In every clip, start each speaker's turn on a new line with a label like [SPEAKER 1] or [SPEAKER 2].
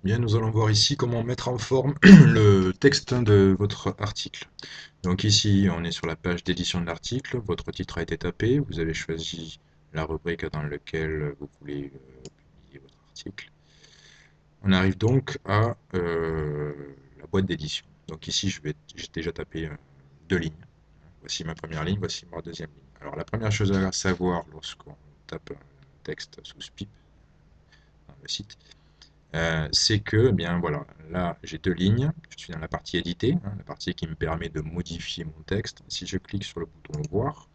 [SPEAKER 1] Bien, nous allons voir ici comment mettre en forme le texte de votre article. Donc ici, on est sur la page d'édition de l'article, votre titre a été tapé, vous avez choisi la rubrique dans laquelle vous voulez publier votre article. On arrive donc à la boîte d'édition. Donc ici, j'ai déjà tapé deux lignes. Voici ma première ligne, voici ma deuxième ligne. Alors la première chose à savoir lorsqu'on tape un texte sous SPIP dans le site, c'est que, eh bien voilà, là j'ai deux lignes, je suis dans la partie éditer, hein, la partie qui me permet de modifier mon texte. Si je clique sur le bouton voir,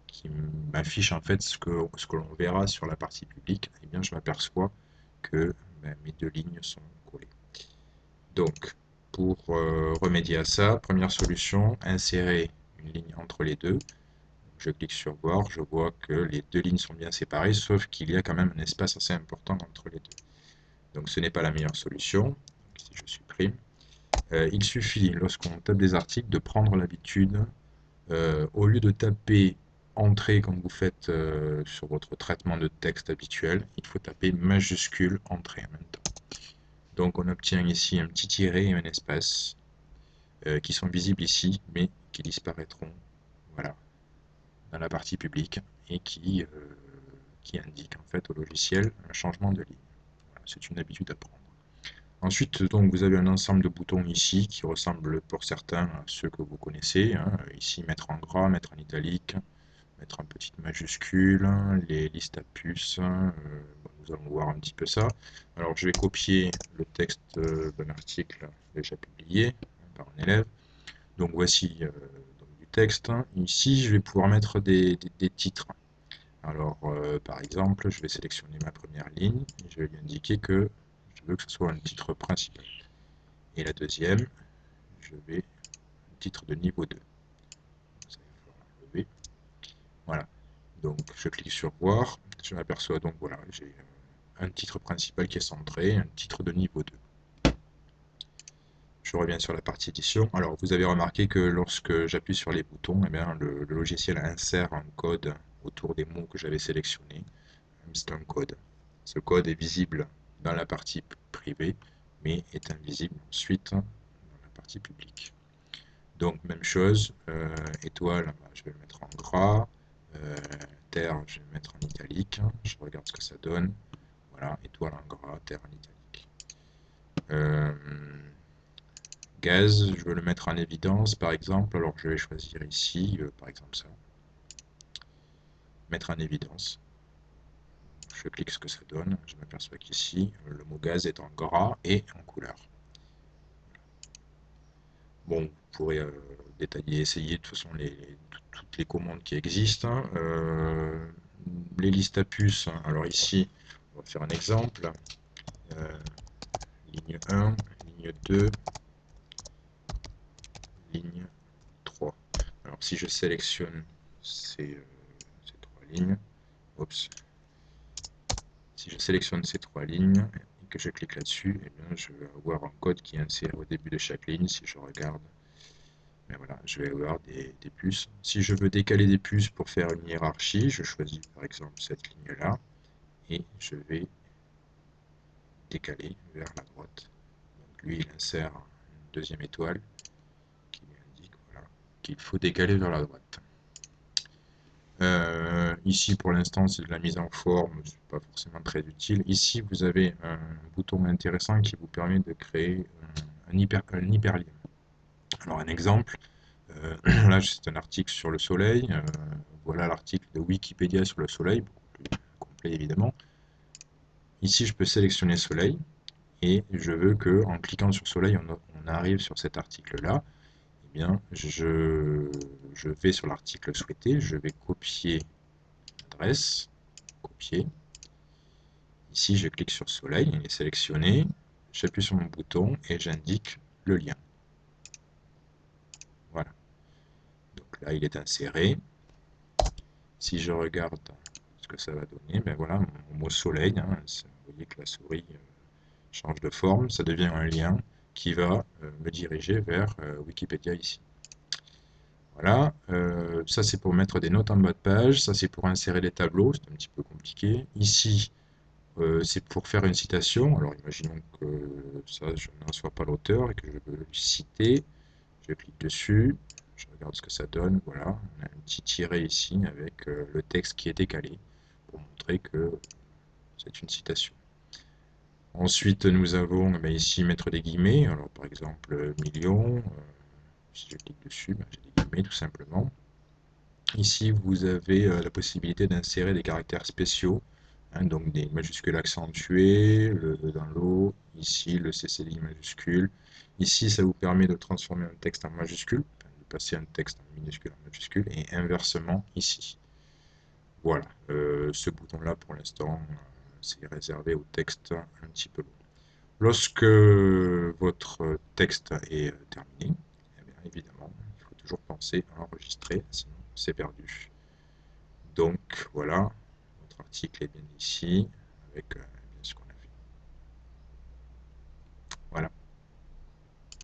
[SPEAKER 1] qui m'affiche en fait ce que l'on verra sur la partie publique, eh bien je m'aperçois que mes deux lignes sont collées. Donc, pour remédier à ça, première solution, insérer une ligne entre les deux. Je clique sur voir, je vois que les deux lignes sont bien séparées, sauf qu'il y a quand même un espace assez important entre les deux. Donc ce n'est pas la meilleure solution. Donc, ici je supprime. Il suffit, lorsqu'on tape des articles, de prendre l'habitude, au lieu de taper entrée comme vous faites sur votre traitement de texte habituel, il faut taper majuscule entrée en même temps. Donc on obtient ici un petit tiret et un espace qui sont visibles ici, mais qui disparaîtront voilà, dans la partie publique et qui indiquent en fait au logiciel un changement de ligne. Voilà, c'est une habitude à prendre. Ensuite, donc, vous avez un ensemble de boutons ici qui ressemblent pour certains à ceux que vous connaissez, hein. Ici, mettre en gras, mettre en italique, mettre en petite majuscule, les listes à puces. Bon, nous allons voir un petit peu ça. Alors, je vais copier le texte d'un article déjà publié par un élève. Donc, voici donc, du texte. Ici, je vais pouvoir mettre des titres. Alors, par exemple, je vais sélectionner ma première ligne et je vais lui indiquer que je veux que ce soit un titre principal. Et la deuxième, je vais un titre de niveau 2. Ça, il va falloir l'enlever. Voilà. Donc, je clique sur voir. Je m'aperçois donc, voilà, j'ai un titre principal qui est centré, un titre de niveau 2. Je reviens sur la partie édition. Alors, vous avez remarqué que lorsque j'appuie sur les boutons, eh bien, le logiciel insère un code autour des mots que j'avais sélectionnés. C'est un code. Ce code est visible dans la partie privée, mais est invisible ensuite dans la partie publique. Donc même chose, étoile, je vais le mettre en gras, euh, terre, je vais le mettre en italique, je regarde ce que ça donne. Voilà, étoile en gras, terre en italique. Euh, Gaz, je veux le mettre en évidence par exemple, alors je vais choisir ici, par exemple ça, mettre en évidence. Je clique ce que ça donne, je m'aperçois qu'ici, le mot gaz est en gras et en couleur. Bon, vous pourrez détailler, essayer de toute façon toutes les commandes qui existent. Les listes à puces, alors ici, on va faire un exemple. Euh, ligne 1, ligne 2, ligne 3. Alors si je sélectionne ces trois lignes, oups, si je sélectionne ces trois lignes et que je clique là-dessus, eh bien, je vais avoir un code qui est inséré au début de chaque ligne. Si je regarde, mais voilà, je vais avoir des puces. Si je veux décaler des puces pour faire une hiérarchie, je choisis par exemple cette ligne-là et je vais décaler vers la droite. Donc lui, il insère une deuxième étoile qui lui indique voilà, qu'il faut décaler vers la droite. Ici, pour l'instant, c'est de la mise en forme, c'est pas forcément très utile. Ici, vous avez un bouton intéressant qui vous permet de créer un hyperlien. Alors, un exemple, là, c'est un article sur le soleil. Voilà l'article de Wikipédia sur le soleil, beaucoup plus complet évidemment. Ici, je peux sélectionner soleil et je veux que, en cliquant sur soleil, on arrive sur cet article-là. Eh bien, je vais sur l'article souhaité, je vais copier l'adresse, copier. Ici, je clique sur soleil, il est sélectionné. J'appuie sur mon bouton et j'indique le lien. Voilà. Donc là, il est inséré. Si je regarde ce que ça va donner, ben voilà, mon mot soleil, hein, vous voyez que la souris change de forme, ça devient un lien qui va me diriger vers Wikipédia ici. Voilà, ça c'est pour mettre des notes en bas de page, ça c'est pour insérer des tableaux, c'est un petit peu compliqué. Ici, c'est pour faire une citation, alors imaginons que ça, je ne reçois pas l'auteur et que je veux citer, je clique dessus, je regarde ce que ça donne. Voilà, on a un petit tiret ici avec le texte qui est décalé pour montrer que c'est une citation. Ensuite, nous avons ici mettre des guillemets. Alors, par exemple, million. Si je clique dessus, j'ai des guillemets tout simplement. Ici, vous avez la possibilité d'insérer des caractères spéciaux, hein, donc des majuscules accentuées, le dans l'eau, ici le CCLI majuscule. Ici, ça vous permet de transformer un texte en majuscule, de passer un texte en minuscule en majuscule, et inversement ici. Voilà, ce bouton-là pour l'instant, c'est réservé au texte un petit peu long. Lorsque votre texte est terminé, eh bien, évidemment, il faut toujours penser à enregistrer, sinon c'est perdu. Donc voilà, notre article est bien ici, avec bien ce qu'on a fait. Voilà.